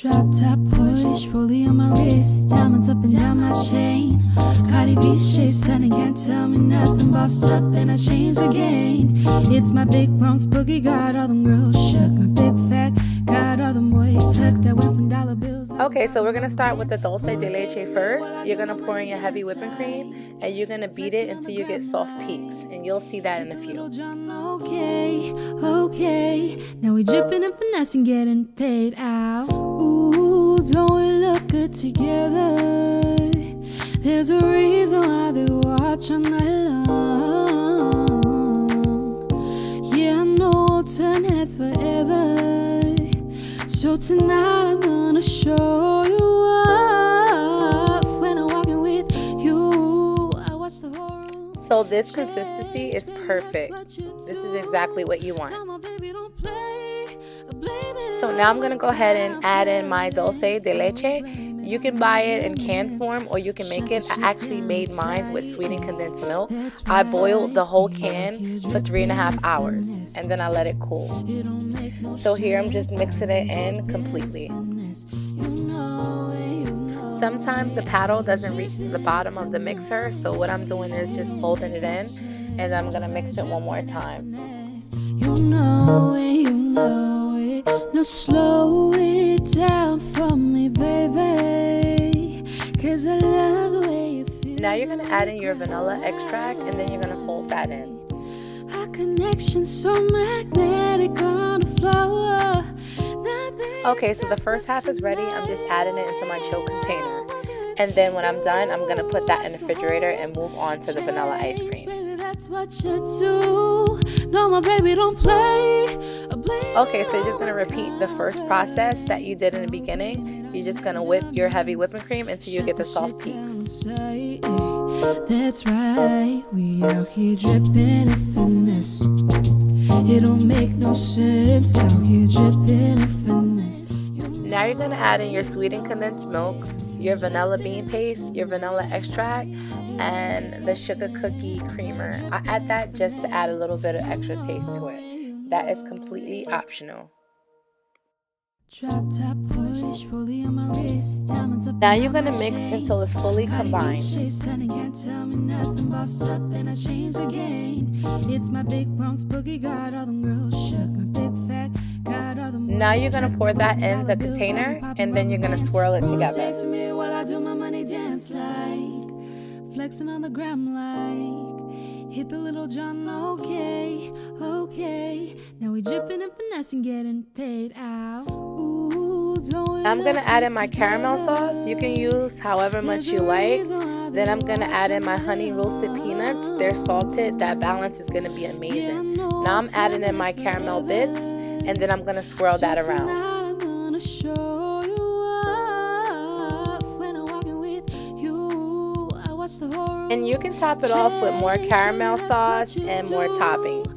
Drop top push, rollie on my wrist, diamonds up and down my chain. Cardi B straight stunning, can't tell me nothing. Bossed up and I changed the game. It's my big Bronx boogie, got all them girls shook. My big fat, got all them boys hooked. I went from dollar bills. Okay, so we're gonna start with the Dulce De Leche first. You're gonna pour in your heavy whipping cream and you're gonna beat it until you get soft peaks, and you'll see that in a few. Okay, now we dripping and finessing, getting paid out. Ooh, don't we look good together? There's a reason why they watch all night long. Yeah, I know we'll turn heads forever. So tonight I'm gonna show you off. When I'm walking with you, I watch the whole room. So this consistency is perfect. This is exactly what you want. So now I'm gonna go ahead and add in my Dulce De Leche. You can buy it in canned form or you can make it. I actually made mine with sweetened condensed milk. I boiled the whole can for 3.5 hours and then I let it cool. So here I'm just mixing it in completely. Sometimes the paddle doesn't reach to the bottom of the mixer, so what I'm doing is just folding it in and I'm gonna mix it one more time. You know it. Now slow it down for me, baby, 'cause I love the way you feel. Now you're gonna add in your vanilla extract and then you're gonna fold that in. Our connection so magnetic on the floor. Okay, so the first half is ready. I'm just adding it into my chill container. And then when I'm done, I'm gonna put that in the refrigerator and move on to the vanilla ice cream. That's what you do. No, my baby, don't play. Okay, so you're just gonna repeat the first process that you did in the beginning. You're just gonna whip your heavy whipping cream until you get the soft peaks. That's right, we out here dripping in finesse. It don't make no sense out here dripping in finesse. Now you're gonna add in your sweetened condensed milk, your vanilla bean paste, your vanilla extract, and the sugar cookie creamer. I add that just to add a little bit of extra taste to it. That is completely optional. Now you're gonna mix until it's fully combined. Now you're gonna pour that in the container and then you're gonna swirl it together. Flexing on the gram like hit the little John, okay. Now we dripping and finessing, getting paid out. Ooh, I'm gonna add in my caramel sauce. You can use however much you like. Then I'm gonna add in my honey roasted peanuts. They're salted. That balance is gonna be amazing. Now I'm adding in my caramel bits and then I'm gonna swirl that around. And you can top it off with more caramel sauce and more toppings.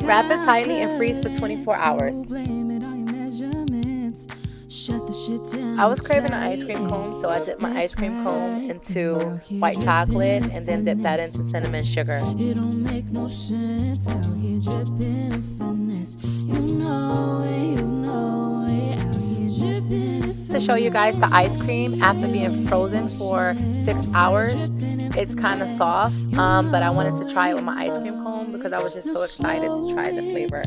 Wrap it tightly and freeze for 24 hours. I was craving an ice cream cone, so I dipped my ice cream cone into white chocolate and then dipped that into cinnamon sugar. To show you guys the ice cream after being frozen for 6 hours, it's kind of soft, but I wanted to try it with my ice cream cone because I was just so excited to try the flavor.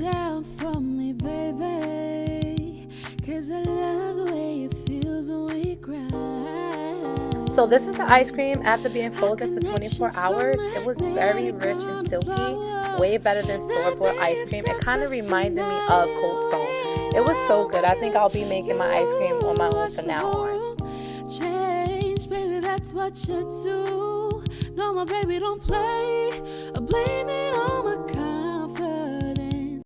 So this is the ice cream after being frozen for 24 hours. It was very rich and silky, way better than store-bought ice cream. It kind of reminded me of Cold Stone. It was so good. I think I'll be making my ice cream on my own from now on. Change, baby, that's what you do. No, my baby, don't play. Blame it